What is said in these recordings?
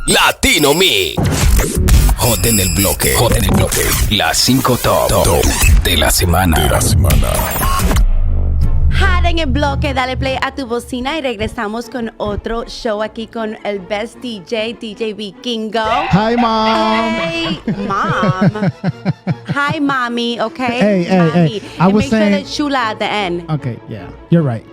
Latino Mix. Hot en el bloque. Hot en el bloque. Las 5 top de la semana. Hot en el bloque, dale play a tu bocina y regresamos con otro show aquí con el best DJ Vikingo. Hi, Mom. Hey, Mom. Hi, Mommy, okay? Hey, Mommy. I was make saying... sure the chula at the end. Okay, yeah. You're right.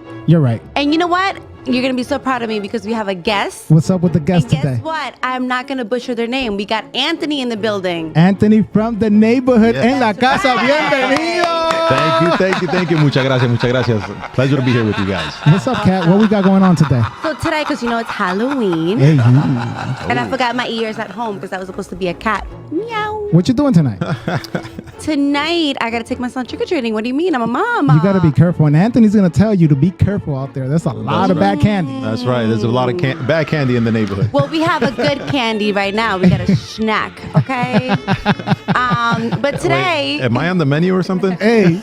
And you know what? You're going to be so proud of me because we have a guest. What's up with the guest and today? guess what? I'm not going to butcher their name. We got Anthony in the building. Anthony from the neighborhood en la casa. Right. Bienvenido. Thank you. Muchas gracias. Pleasure to be here with you guys. What's up, Kat? What we got going on today? So today, because you know it's Halloween. Hey, you. And I forgot my ears at home because I was supposed to be a cat. Meow. What you doing tonight? Tonight, I got to take my son trick-or-treating. What do you mean? I'm a mom. You got to be careful. And Anthony's going to tell you to be careful out there. There's a lot of bad candy. That's right. There's a lot of bad candy in the neighborhood. Well, we have a good candy right now. We got a snack, okay? But today... Wait, am I on the menu or something? Hey,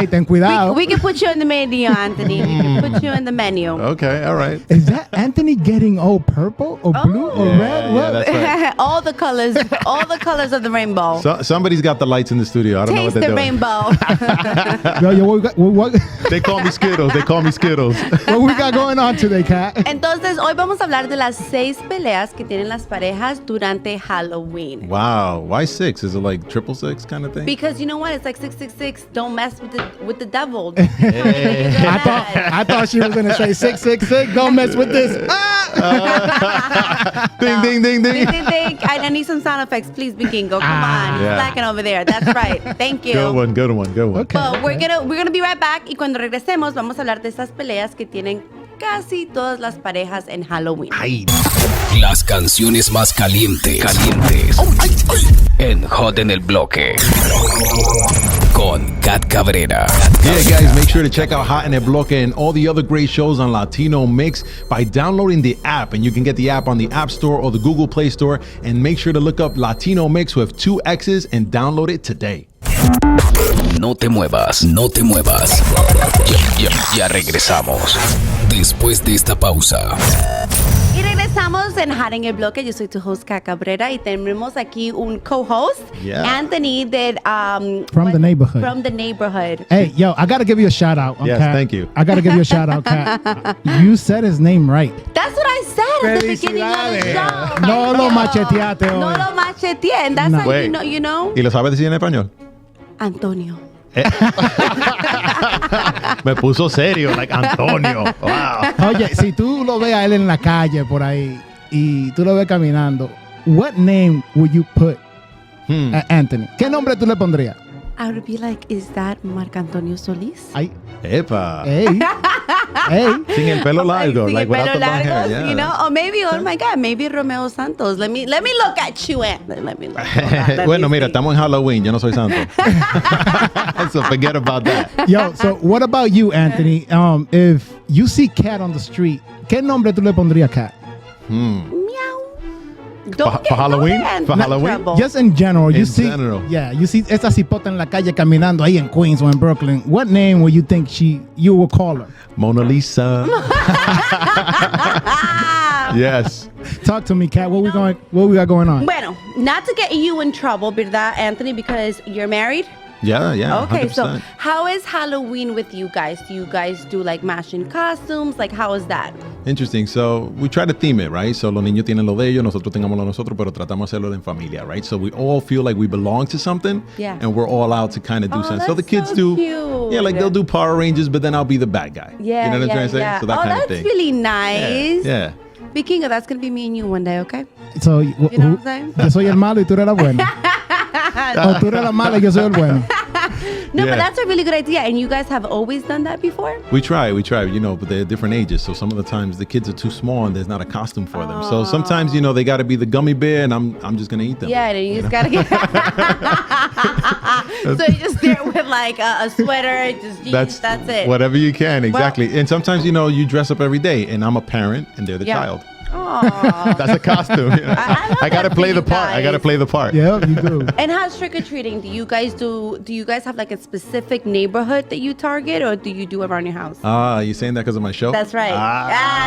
ten cuidado. We can put you in the menu, Anthony. We can put you in the menu. Okay, all right. Is that Anthony getting all purple or blue or red? What? That's right. all the colors of the rainbow. So, somebody's got the lights in the studio. I don't know what Taste they're the doing. rainbow. What They call me Skittles. what we got going on today, Kat? Entonces, hoy vamos a hablar de las 6 peleas que tienen las parejas durante Halloween. Wow. Why 6? Is it like 666 kind of thing? Because you know what? It's like 666. Don't mess with the devil. Hey. I thought she was going to say 666. Don't mess with this. Ding, ding, ding, ding. Ding, ding, ding. I need some sound effects, please, Vikingo. Come on, Yeah. slacking over there. That's right. Thank you. Good one. Okay. But we're gonna be right back. Y cuando regresemos vamos a hablar de estas peleas que tienen casi todas las parejas en Halloween. Las canciones más calientes. En Hot en el bloque. Con Kat Cabrera. Yeah, guys, make sure to check out Hot en El Bloque and all the other great shows on Latino Mix by downloading the app. And you can get the app on the App Store or the Google Play Store. And make sure to look up Latino Mix with 2 X's and download it today. No te muevas. Ya regresamos. Después de esta pausa. Y regresamos en Hot en el Bloque. Yo soy tu host, Kat Cabrera, y tenemos aquí un co-host, Yeah. Anthony, From the neighborhood. From the neighborhood. Hey, yo, I got to give you a shout out. Yes, Kat. thank you. I got to give you a shout out, Kat. You said his name right. That's what I said at the beginning of the show. No lo macheteaste No hoy. lo macheteé. And that's No. how Wait. you know. ¿Y lo sabes decir en español? Antonio. Me puso serio, like Antonio. Wow. Oye, si tú lo ves a él en la calle por ahí y tú lo ves caminando, what name would you put a Anthony? ¿Qué nombre tú le pondrías? I would be like, is that Marc Antonio Solís? Ay, Epa. hey. Sin el pelo largo, Sin like el without pelo the long hair. largo, Yeah. you know? Or maybe, oh my God, maybe Romeo Santos. Let me look at you, Anthony. Let me look. Let Bueno, me mira, see. estamos en Halloween. Yo no soy santo. So forget about that. Yo, so what about you, Anthony? If you see Kat on the street, ¿qué nombre tú le pondrías a Kat? Meow. For Halloween? For Halloween? Trouble. Just in general, you In see, general. yeah, you see esa cipota en la calle caminando ahí en Queens or in Brooklyn. What name would you think you will call her? Mona Lisa. Yes. Talk to me, Kat. What we got going on? Bueno, not to get you in trouble, ¿verdad, Anthony? Because you're married. Yeah. Okay, 100%. so how is Halloween with you guys? Do you guys do like matching costumes? Like, how is that? Interesting. So we try to theme it, right? So los niños tienen lo de ellos, nosotros tengamos lo de nosotros, pero tratamos de hacerlo en familia, right? So we all feel like we belong to something, Yeah. and we're all out to kind of do something. So the that's kids so do, cute. yeah, like they'll do Power Rangers, but then I'll be the bad guy. Yeah, you know what I'm trying to say? yeah. So that Oh, kind that's of thing. really nice. Yeah. Vikingo, that's gonna be me and you one day, okay? So, You know what I'm saying? yo soy el malo y tú eres la buena. O tú eres la mala y yo soy el bueno. No, Yeah. but that's a really good idea. And you guys have always done that before? We try, you know, but they're different ages. So some of the times the kids are too small and there's not a costume for them. So sometimes, you know, they got to be the gummy bear and I'm just going to eat them. Yeah, and you just gotta get. So you just there with like a sweater, just jeans, that's it. Whatever you can, exactly. And sometimes, you know, you dress up every day and I'm a parent and they're the Yeah. child. Oh, Oh. That's a costume. You know? I gotta that play for the you part. I gotta guys. play the part. Yeah, you do. And how's trick-or-treating? Do you guys have like a specific neighborhood that you target, or do you do around your house? You saying that because of my show? That's right.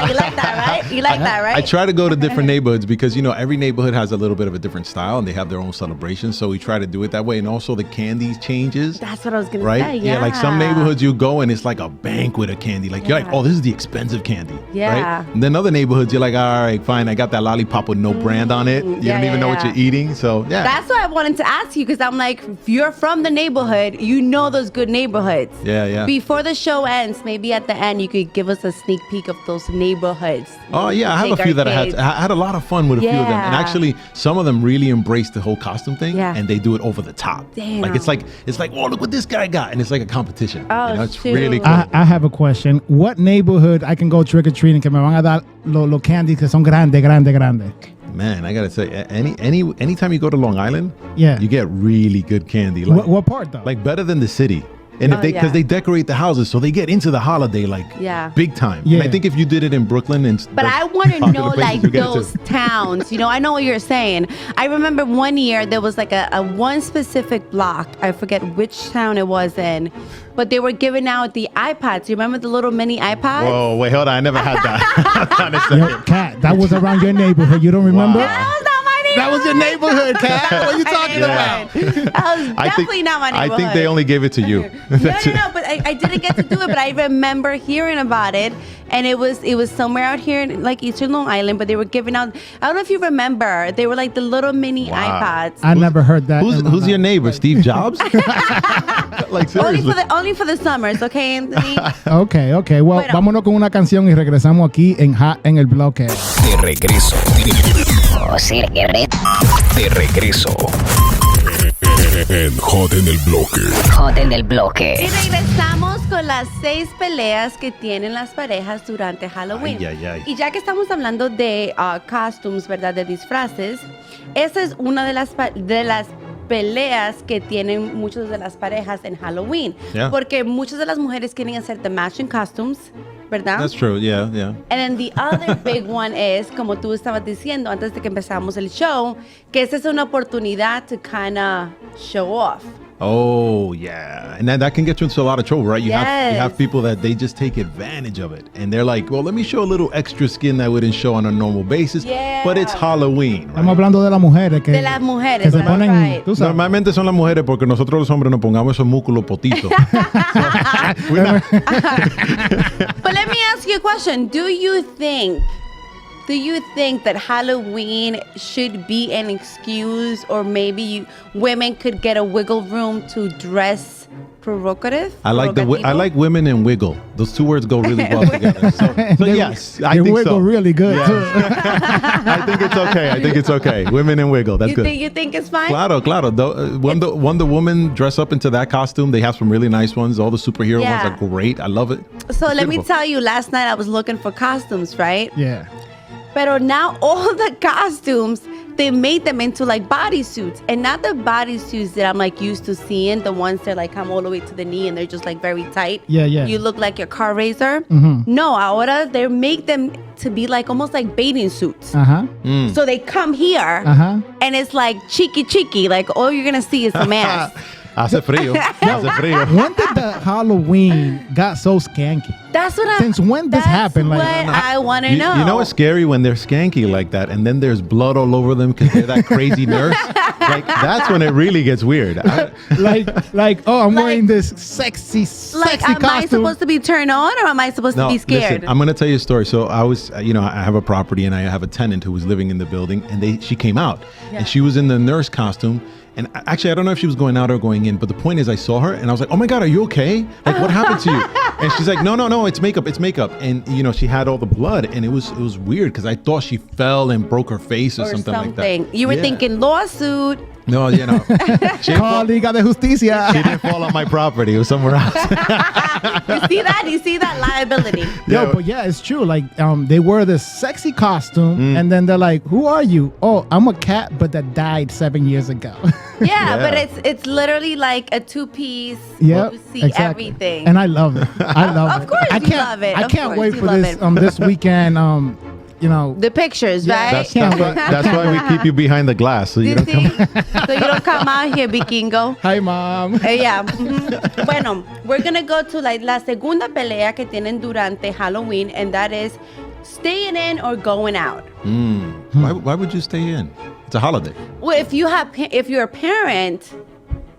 You like that, right? You like that, right? I try to go to different neighborhoods because, every neighborhood has a little bit of a different style and they have their own celebration. So we try to do it that way. And also the candy changes. That's what I was going to Right? say. Yeah. Like some neighborhoods you go and it's like a banquet of candy. Like you're like, oh, this is the expensive candy. Yeah. Right? And then other neighborhoods you're like, all right, fine. I got that lollipop with no brand on it. You don't even know what you're eating. So yeah. That's why I wanted to ask you, because I'm like, if you're from the neighborhood, you know those good neighborhoods. Yeah. Before the show ends, maybe at the end, you could give us a sneak peek of those neighborhoods. Oh yeah, I have a Take few our that kids. I had a lot of fun with a few of them, and Yeah. actually some of them really embrace the whole costume thing, Yeah. and they do it over the top. Damn. Like it's like oh look what this guy got, and it's like a competition. Oh, it's shoot. really cool. I have a question. What neighborhood I can go trick or treating que me van a dar los candies que son grande. Man, I gotta say, anytime you go to Long Island, Yeah. you get really good candy. Like, What part though? like better than the city. And if because yeah. they decorate the houses, so they get into the holiday like big time. Yeah. And I think if you did it in Brooklyn and But I want to know, like, those those towns. I know what you're saying. I remember one year there was like a one specific block. I forget which town it was in, but they were giving out the iPads. You remember the little mini iPads? Whoa, wait, hold on. I never had that. Hold on a second. Yo, Kat, that was around your neighborhood. You don't remember? That was not my neighborhood. That was your neighborhood, Kat. What are you talking about? That was definitely not my neighborhood. I think they only gave it to you. No, but I didn't get to do it, but I remember hearing about it, and it was somewhere out here in like Eastern Long Island, but they were giving out, I don't know if you remember, they were like the little mini iPads. I never heard that. Who's your neighbor? Steve Jobs? Like seriously. Only for the summers, okay, Anthony? Okay. Well, Bueno. vámonos con una canción y regresamos aquí en En El Bloque. De regreso. De regreso. En Hot en el Bloque. Hot en el Y bloque. regresamos con las 6 peleas que tienen las parejas durante Halloween. Ay. Y ya que estamos hablando de costumes, ¿verdad? De disfraces, esa es una de las peleas que tienen muchas de las parejas en Halloween. Yeah. Porque muchas de las mujeres quieren hacer the matching costumes, ¿verdad? That's true, yeah. And then the other big one is, como tú estabas diciendo antes de que empezamos el show, que esa es una oportunidad to kind of show off. Oh, yeah. And that can get you into a lot of trouble, right? You Yes. have people that they just take advantage of it. And they're like, well, let me show a little extra skin that wouldn't show on a normal basis. Yeah. But it's Halloween, right? Estamos hablando de las mujeres que, De las mujeres, que se that's ponen, right. tú sabes. Normalmente son las mujeres porque nosotros los hombres nos pongamos esos músculos potizos. We're not- But let me ask you a question. Do you think that Halloween should be an excuse, or maybe women could get a wiggle room to dress provocative? I like Provocativo? women and wiggle. Those two words go really well together. So They- yes, I they think wiggle so. really good too. I think it's okay. Women and wiggle. That's good. You think it's fine? Claro. When the women dress up into that costume, they have some really nice ones. All the superhero Yeah. ones are great. I love it. So let me beautiful. tell you, last night I was looking for costumes, right? Yeah. But now all the costumes, they made them into like bodysuits, and not the bodysuits that I'm like used to seeing, the ones that like come all the way to the knee and they're just like very tight. Yeah. You look like your car racer. Mm-hmm. No, ahora they make them to be like almost like bathing suits. Uh-huh. So they come here Uh-huh. and it's like cheeky, like all you're gonna see is some ass. Hace frío. Hace frío. When did the Halloween got so skanky? That's what Since when this happened? Like, That's what I want to know. You know what's scary when they're skanky like that, and then there's blood all over them because they're that crazy nurse. Like that's when it really gets weird. I'm wearing this sexy Like, am I costume. supposed to be turned on, or am I supposed to be scared? Listen, I'm gonna tell you a story. So I was, I have a property and I have a tenant who was living in the building, and she came out and she was in the nurse costume. And actually, I don't know if she was going out or going in, but the point is, I saw her and I was like, "Oh my God, are you okay? Like, what happened to you?" And she's like, "No, it's makeup." And she had all the blood, and it was weird because I thought she fell and broke her face or something like that. You were Yeah. thinking lawsuit. No, she didn't Call Liga de Justicia. She didn't fall on my property. It was somewhere else. You see that liability. Yo, but yeah, it's true. Like, they wear this sexy costume, and then they're like, "Who are you?" "Oh, I'm a cat, but that died 7 years ago." Yeah, but it's literally like a 2-piece. Yeah, You see exactly. everything. And I love it. I love it. Of course I you can't, love it. I Of can't course wait you for love this it. this weekend. the pictures, right? That's why we keep you behind the glass. So you You don't see? come. So you don't come out here, Vikingo. Hi, Mom. Yeah. Bueno, we're gonna go to like la segunda pelea que tienen durante Halloween, and that is staying in or going out. Why would you stay in? It's a holiday. Well, if you're a parent,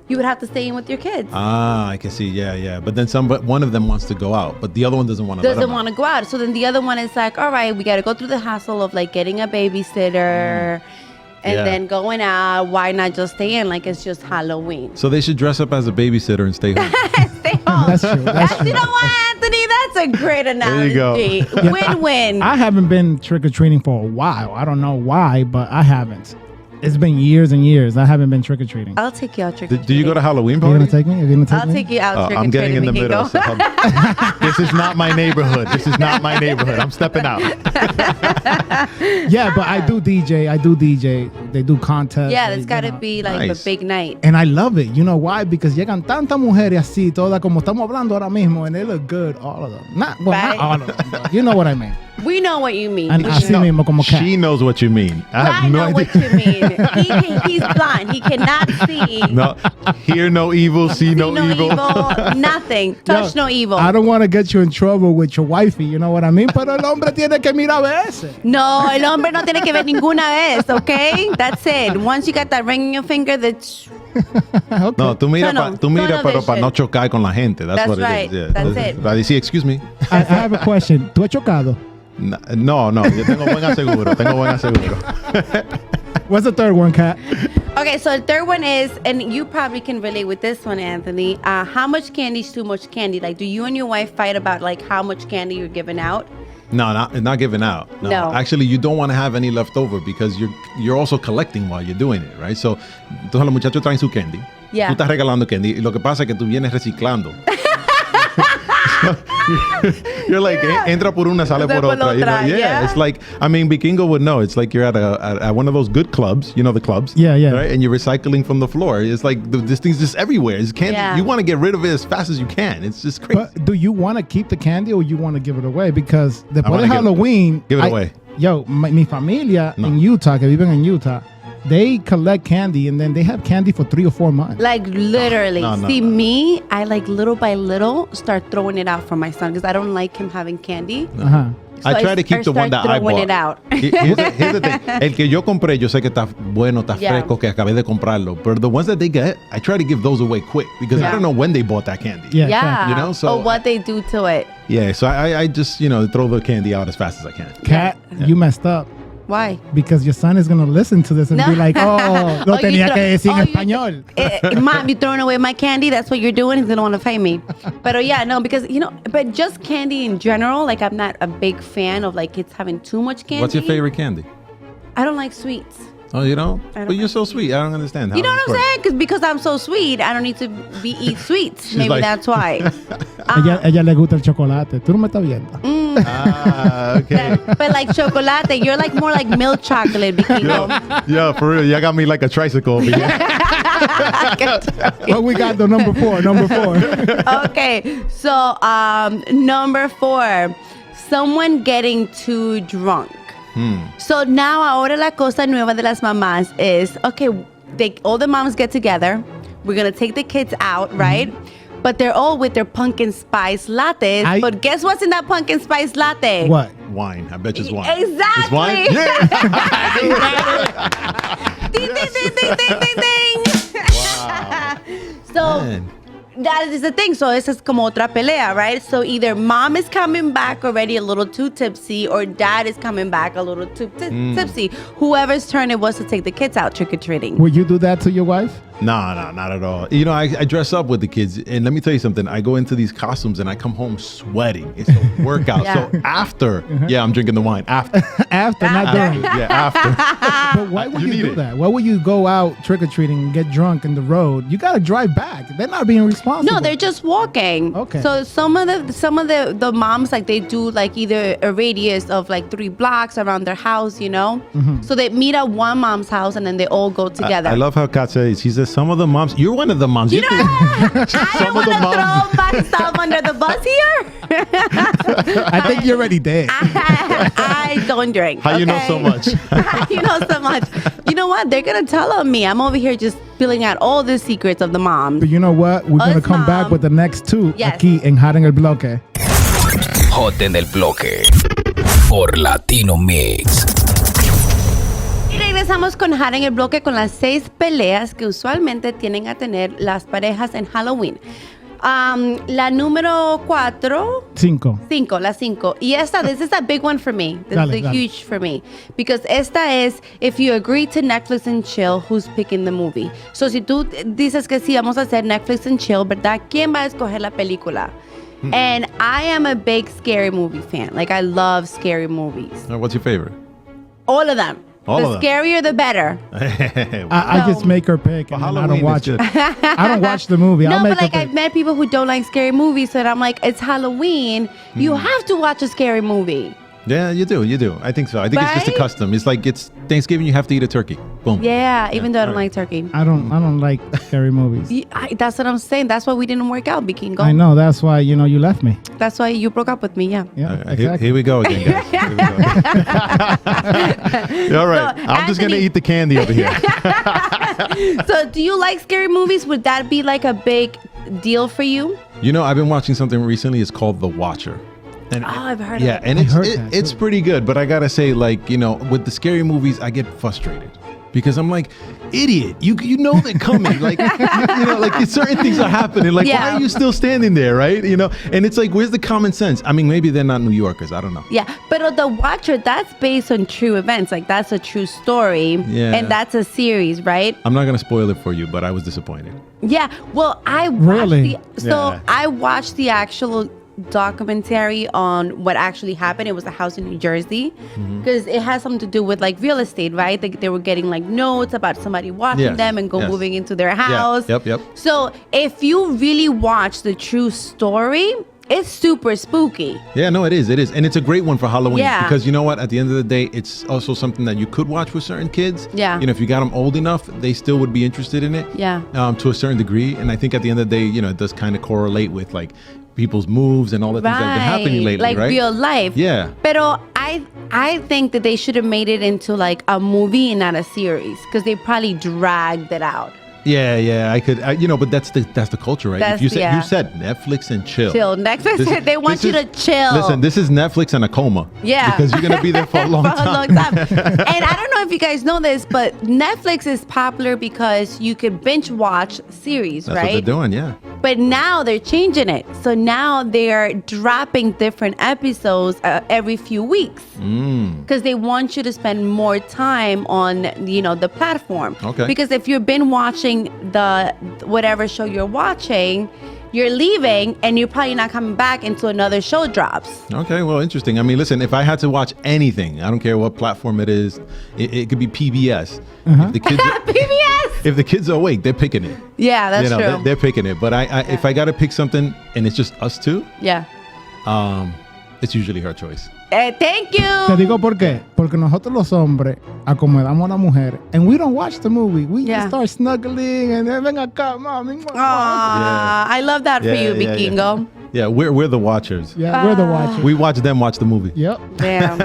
you would have to stay in with your kids. I can see. Yeah. But then one of them wants to go out, but the other one doesn't want to. Doesn't want to go out. So then the other one is like, all right, we got to go through the hassle of like getting a babysitter and then going out. Why not just stay in? Like it's just Halloween. So they should dress up as a babysitter and stay home. Stay home. That's true. You know what, Anthony? That's a great analogy. There you go. Win-win. I haven't been trick-or-treating for a while. I don't know why, but I haven't. It's been years and years. I haven't been trick-or-treating. I'll take you out trick-or-treating. Do you go to Halloween You party? gonna take me? You gonna take I'll me? take you out trick-or-treating. I'm getting in the We can middle. go. So this is not my neighborhood. I'm stepping out. Yeah, but I do DJ. They do contests. Yeah, it's got to be like Nice. a big night. And I love it. You know why? Because llegan tantas mujeres así, todas como estamos hablando ahora mismo, and they look good, all of them. Not Right. all of them, but you know what I mean. We know what you mean. And así mismo como cat. She knows what you mean. I I have no know idea. what you mean. He's blind. He cannot see. No, hear no evil, see See no evil. Nothing. Touch Yo, no evil. I don't want to get you in trouble with your wifey, you know what I mean? Pero el hombre tiene que mirar a veces. No, el hombre no tiene que ver ninguna vez, okay? That's it. Once you got that ring in your finger, that's Okay. No, tú mira, Tunnel pero para vision. no chocar con la gente. That's what right. it is. Yeah. That's it. Para decir, excuse me. I have a question. ¿Tú has chocado? No, yo tengo buen aseguro. What's the third one, Kat? Okay, so the third one is, and you probably can relate with this one, Anthony. How much candy is too much candy? Like, do you and your wife fight about like how much candy you're giving out? No, not giving out. No. Actually, you don't want to have any left over because you're also collecting while you're doing it, right? So, entonces los muchachos traen su candy. Yeah. Tú estás regalando candy y lo que pasa es que tú vienes reciclando. You're like, entra por una, sale por otra. You know? Yeah. It's like, I mean, Vikingo would know. It's like you're at one of those good clubs, you know, the clubs. Yeah. Right? And you're recycling from the floor. It's like this thing's just everywhere. It's candy. Yeah. You want to get rid of it as fast as you can. It's just crazy. But do you want to keep the candy or you want to give it away? Because después wanna de give- Halloween... give it away. Yo, mi familia No. in Utah, que viven en Utah, they collect candy and then they have candy for 3 or 4 months. Like literally. No. See, me, I like little by little start throwing it out for my son because I don't like him having candy. Uh-huh. So I try to keep the one start that I throwing bought. it out. Here's the thing. El que yo compré, yo sé que está bueno, está Yeah. fresco, que acabé de comprarlo. But the ones that they get, I try to give those away quick because I Yeah. don't know when they bought that candy. Yeah. Yeah. You know, so- or what they do to it. Yeah, so I just, throw the candy out as fast as I can. Kat, you messed up Why? because your son is going to listen to this and No. be like, oh, lo Oh, you tenía throw- que decir en you- español. Mom, you throwing away my candy? That's what you're doing? He's gonna want to fight me. But yeah, no, because but just candy in general, like I'm not a big fan of like kids having too much candy. What's your favorite candy? I don't like sweets. Oh, you don't? I don't But you're like so sweet. I don't understand. How You know does what this I'm saying? Because I'm so sweet, I don't need to eat sweets. Maybe like- that's why. Ella le gusta el chocolate. Tú no me estás viendo. work? Okay. But like chocolate, you're like more like milk chocolate, Vikingo. Yeah, for real. You got me like a tricycle over here. What we got the number 4? Okay, so number 4, someone getting too drunk. So now ahora la cosa nueva de las mamás is, okay, all the moms get together. We're going to take the kids out, right? But they're all with their pumpkin spice lattes. But guess what's in that pumpkin spice latte? What? Wine. I bet you it's wine. Exactly. It's wine? Yeah. Ding, ding, ding, ding, ding, ding, ding. Wow. So Man. that is the thing. So this is como otra pelea, right? So either mom is coming back already a little too tipsy or dad is coming back a little too tipsy. Whoever's turn it was to take the kids out trick-or-treating. Would you do that to your wife? No, not at all. I dress up with the kids, and let me tell you something. I go into these costumes, and I come home sweating. It's a workout. Yeah. So after, I'm drinking the wine. After. After, not during. Yeah, after. But why would You you need do it. that? Why would you go out trick-or-treating and get drunk in the road? You got to drive back. They're not being responsible. No, they're just walking. Okay. So some of the moms, like, they do like either a radius of like 3 blocks around their house, Mm-hmm. So they meet at one mom's house and then they all go together. I love how Kat says he's a some of the moms. You're one of the moms. You know, I don't Some of want the to moms. throw myself under the bus here. I think you're already dead. I don't drink. How you know so okay? much? You know so much. You know what? They're going to tell on me. I'm over here just spilling out all the secrets of the moms. But you know what? We're going to Us come back mom. with the next two Yes. aquí en Hot en el Bloque. Hot en el Bloque por Latino Mix. Y regresamos con Hot en el Bloque con las 6 peleas que usualmente tienen a tener las parejas en Halloween. La número 4... 5. 5, la 5. Y this is a big one for me. This is Dale. huge for me. Because esta es, if you agree to Netflix and chill, who's picking the movie? So, si tú dices que sí, vamos a hacer Netflix and chill, ¿verdad? ¿Quién va a escoger la película? And I am a big scary movie fan. Like, I love scary movies. What's your favorite? All of them. All the of them. scarier, the better. I just make her pick and then I don't Halloween watch is it. good. I don't watch the movie. I'll No, make but like her I've pick. met people who don't like scary movies, so I'm like, it's Halloween. You have to watch a scary movie. Yeah, you do. I think so. I think it's just a Right? custom. It's like it's Thanksgiving, you have to eat a turkey. Boom. Yeah, even though I don't all right. like turkey. I don't like scary movies. That's what I'm saying. That's why we didn't work out, Vikingo. I know. That's why, you left me. That's why you broke up with me, yeah. Yeah, Here we go again, guys. Here we go. All right. So, I'm just going to Anthony- eat the candy over here. So do you like scary movies? Would that be like a big deal for you? You know, I've been watching something recently. It's called The Watcher. And I've heard yeah, of it. and I heard that, it's too. pretty good. But I gotta say, like, with the scary movies, I get frustrated because I'm like, idiot, you know they're coming. Like, like certain things are happening. Like, why Yeah. are you still standing there, right? And it's like, where's the common sense? I mean, maybe they're not New Yorkers. I don't know. Yeah, but The Watcher, that's based on true events. Like, that's a true story. Yeah. And that's a series, right? I'm not gonna spoil it for you, but I was disappointed. Yeah. Well, I watched Really? Yeah. I watched the actual documentary on what actually happened. It was a house in New Jersey because it has something to do with like real estate, right? They were getting like notes about somebody watching Yes, them and go yes. moving into their house. Yep. So if you really watch the true story, it's super spooky. Yeah, no, it is. And it's a great one for Halloween Yeah. because you know what? At the end of the day, it's also something that you could watch with certain kids. Yeah. If you got them old enough, they still would be interested in it. Yeah. To a certain degree. And I think at the end of the day, it does kind of correlate with like people's moves and all the things that have been happening lately, like right? real life. Yeah. Pero I think that they should have made it into like a movie and not a series because they probably dragged it out. Yeah, I could, but that's the culture, right? That's- If you yeah. said Netflix and chill. Chill. Netflix, This- they want this you is- to chill. Listen, this is Netflix and a coma. Yeah. Because you're going to be there for a long for time. a long time. And I don't know if you guys know this, but Netflix is popular because you could binge watch series, That's right? what they're doing, yeah. But now they're changing it. So now they're dropping different episodes every few weeks because they want you to spend more time on, the platform. Okay. Because if you've been watching the whatever show you're watching, you're leaving and you're probably not coming back until another show drops. Okay, well, interesting. I mean, listen, if I had to watch anything, I don't care what platform it is, it could be PBS. If the kids, PBS. if the kids are awake, they're picking it. Yeah, that's true. They're picking it. But if I got to pick something and it's just us two, Yeah. it's usually her choice. Thank you. Te digo por qué. Porque nosotros los hombres acomodamos a la mujer and we don't watch the movie. We Yeah. just start snuggling and then ven acá, mami. Aw, I love that for you, Vikingo. Yeah, we're the watchers. Yeah, we're the watchers. We watch them watch the movie. Yep. Damn.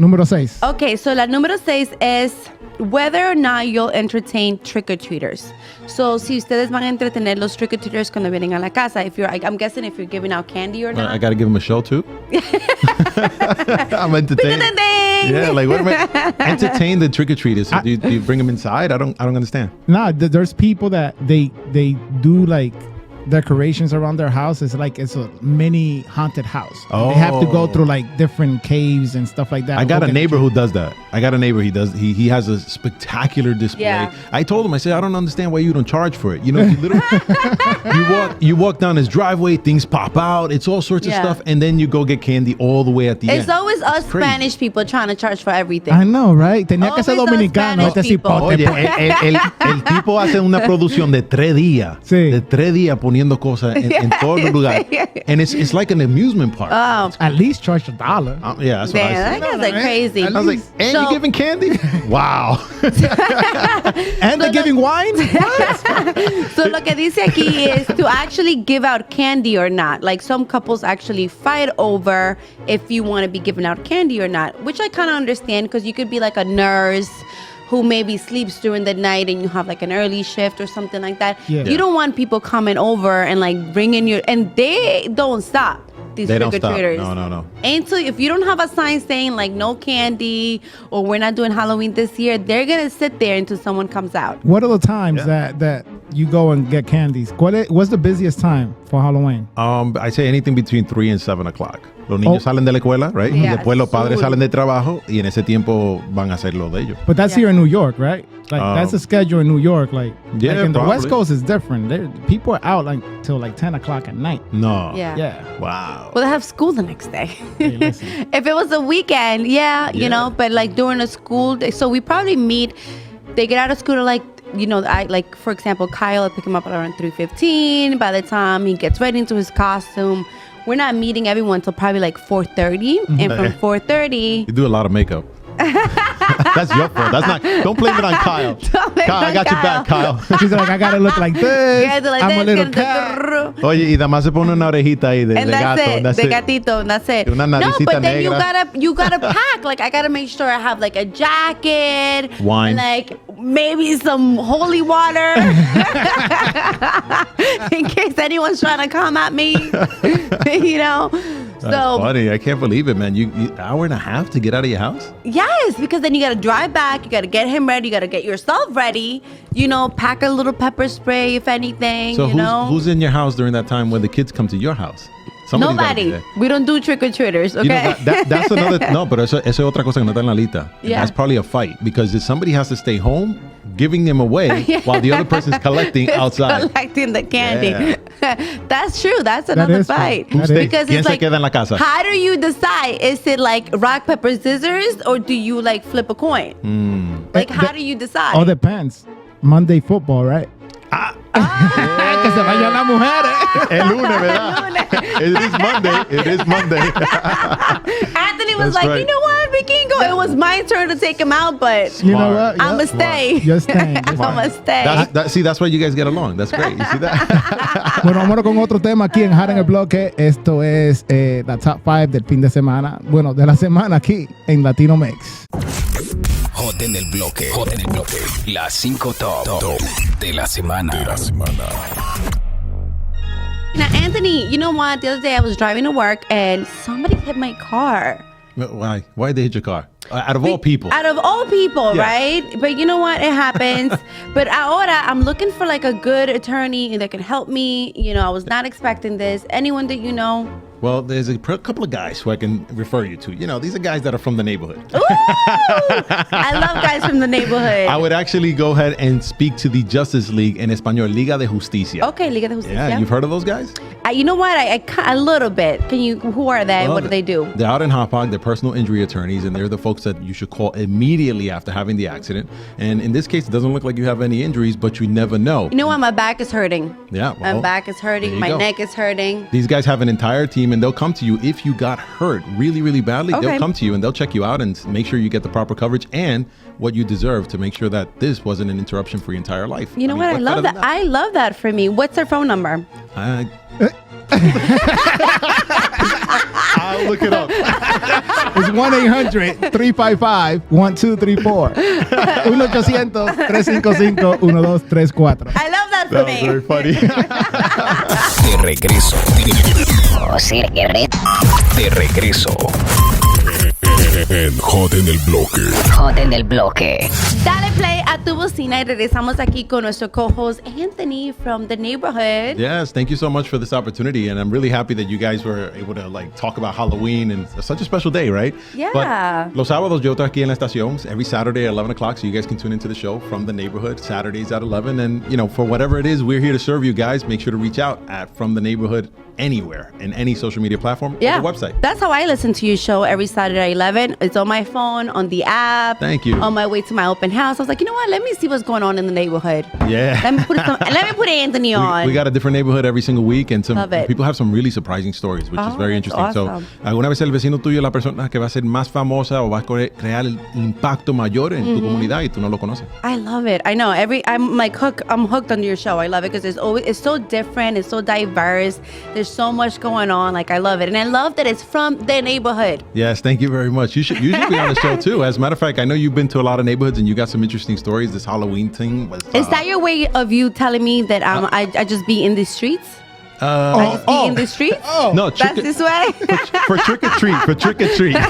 Número 6. Okay, so la número 6 es whether or not you'll entertain trick-or-treaters. So, si ustedes van a entretener los trick-or-treaters cuando vienen a la casa, I'm guessing if you're giving out candy or not. I got to give them a show too. I'm entertained. Ding-a-ding-ding. Yeah, like what am I? Entertain the trick or treaters. So do you bring them inside? I don't understand. Nah, there's people that they do like decorations around their house. It's like it's a mini haunted house. They have to go Oh. through like different caves and stuff like that. I got a Okay. neighbor who does that. He has a spectacular display. Yeah. I told him, I said, I don't understand why you don't charge for it. He literally you walk down his driveway, things pop out, it's all sorts of Yeah. stuff, and then you go get candy all the way at the It's end. always us crazy. Spanish people trying to charge for everything. I know, right? Tenía que ser Always those dominicano. Spanish Este people. cipote. Oye, el tipo hace una producción de 3 días. Sí. De 3 días poniendo poniendo cosas en todo el lugar. And it's like an amusement park. Oh, At least charge $1. Yeah, that's what I damn, said. that guy's like crazy. I was like, and So- you giving candy? Wow. And they're giving wine? So lo que dice aquí is to actually give out candy or not. Like some couples actually fight over if you want to be giving out candy or not, which I kind of understand because you could be like a nurse who maybe sleeps during the night and you have like an early shift or something like that. Yeah. You don't want people coming over and like bringing your, and they don't stop. These They don't stop. trick-or-treaters. No. Until if you don't have a sign saying like no candy or we're not doing Halloween this year, they're gonna sit there until someone comes out. What are the times that you go and get candies? What's the busiest time for Halloween? I say anything between 3 and 7 o'clock. Los niños salen de la escuela, right? Yeah, Después los padres soon. salen de trabajo y en ese tiempo van a hacer lo de ellos. But that's here in New York, right? Like that's the schedule in New York. Like, Yeah, like in the West probably. Coast is different. People are out like till like 10 o'clock at night. No. Yeah. Yeah. Wow. Well, they have school the next day. Hey, listen. If it was a weekend, Yeah. you know, but like during a school day, so we probably meet, they get out of school at like, you know, I like, for example, Kyle, I pick him up at around 3:15. By the time he gets ready into his costume, we're not meeting everyone until probably like 4:30. And from 4:30, You do a lot of makeup. That's your fault. That's not. Don't blame it on Kyle. Don't blame Kyle, it I on got your Kyle. back, Kyle. She's like, I gotta look like this. you guys are like, I'm a this, little get cat. the- Oye, y además se pone una orejita ahí de and that's gato. it, That's the it. gatito, and that's it. Una No, naricita but then negra. you gotta pack. Like I gotta make sure I have like a jacket, Wine. like maybe some holy water, in case anyone's trying to come at me. You know. That's funny. I can't believe it, man. You hour and a half to get out of your house? Yes, because then you gotta drive back, you gotta get him ready, you gotta get yourself ready. You know, pack a little pepper spray if anything. So you know. who's in your house during that time when the kids come to your house? Somebody's gotta be Nobody. there. We don't do trick or treaters. Okay. You know, that's another. No, pero eso es otra cosa que no está en la lista. And Yeah. That's probably a fight because if somebody has to stay home giving them away while the other person's collecting outside. Collecting the candy. That's true. That's That another is true. fight. That is. Because ¿Quién it's se like, queda en la casa? how do you decide? Is it like rock, paper, scissors, or do you like flip a coin? Like, how do you decide? All depends. Monday football, right? Que se vayan las mujeres. El lunes, ¿verdad? It is Monday. It is Monday. Anthony was That's like, right. you know what, Vikingo? It was my turn to take him out, but You know Smart. what? I'ma Yeah. stay. You're staying. You're I'ma staying. stay. See, that's why you guys get along. That's great. You see that? Bueno, vámonos con otro tema aquí en Hot en el Bloque. Esto es la top 5 del fin de semana. Bueno, de la semana aquí en Latino Mix. Hot en el bloque. Hot en el bloque. Las 5 top de la semana. Now, Anthony, you know what? The other day I was driving to work and somebody hit my car. Why? Why did they hit your car? Out of all people. Out of all people, Yeah. right? But you know what? It happens. But ahora, I'm looking for like a good attorney that can help me. You know, I was not expecting this. Anyone that you know? Well, there's a couple of guys who I can refer you to. You know, these are guys that are from the neighborhood. Ooh! I love guys from the neighborhood. I would actually go ahead and speak to the Justice League in Español, Liga de Justicia. Okay, Liga de Justicia. Yeah, you've heard of those guys? You know what? A little bit. Can you? Who are they? Well, What do they do? They're out in Hauppauge. They're personal injury attorneys, and they're the folks that you should call immediately after having the accident. And in this case, it doesn't look like you have any injuries, but you never know. You know what? My back is hurting. Yeah, My well, back is there hurting. you My go. neck is hurting. These guys have an entire team, and they'll come to you if you got hurt really, really badly. Okay. They'll come to you and they'll check you out and make sure you get the proper coverage and what you deserve to make sure that this wasn't an interruption for your entire life. You know mean, what? I what's love better that. than I love that for me. What's their phone number? I'll look it up. It's 1-800-355-1234. 1-800-355-1234. I love that for That was me. very funny. De regreso. Oh, sí, qué De regreso. En Hot en el bloque. Hot en el bloque. Dale play a tu bocina y regresamos aquí con nuestro co-host Anthony from the neighborhood. Yes, thank you so much for this opportunity, and I'm really happy that you guys were able to like talk about Halloween and it's such a special day, right? Yeah. But los sábados yo estoy aquí en la estación every Saturday at 11 o'clock, so you guys can tune into the show from the neighborhood Saturdays at 11, and you know, for whatever it is, we're here to serve you guys. Make sure to reach out at From the Neighborhood anywhere in any social media platform Yeah. or the website. That's how I listen to your show every Saturday at 11. It's on my phone, on the app. Thank you. On my way to my open house. I was like, you know what? what? Let me see what's going on in the neighborhood. Yeah. Let me put Anthony on. We got a different neighborhood every single week, and Love it. people have some really surprising stories, which is very that's interesting. awesome. So, ¿alguna vez el vecino tuyo es la persona que va a ser más famosa o va a crear el impacto mayor en tu comunidad y tú no lo conoces? I love it. I know. I'm like I'm hooked on your show. I love it because it's so different. It's so diverse. There's so much going on. Like, I love it, and I love that it's from the neighborhood. Yes, thank you very much. You should be on the show too. As a matter of fact, I know you've been to a lot of neighborhoods and you got some interesting stories. This Halloween thing was. Is that your way of you telling me that I just be in the streets? I just be in the streets? No, That's this way? for trick or treat. For trick or treat. Okay,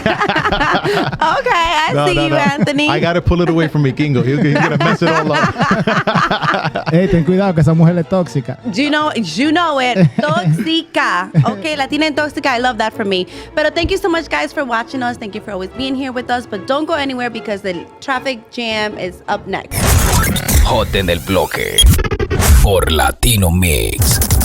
I see you, Anthony. I gotta pull it away from Vikingo. He's gonna mess it all up. Hey, ten cuidado que esa mujer es tóxica. You know it. Tóxica. Okay, Latina and Tóxica. I love that for me. But thank you so much, guys, for watching us. Thank you for always being here with us. But don't go anywhere because the traffic jam is up next. Hot en el bloque por Latino Mix.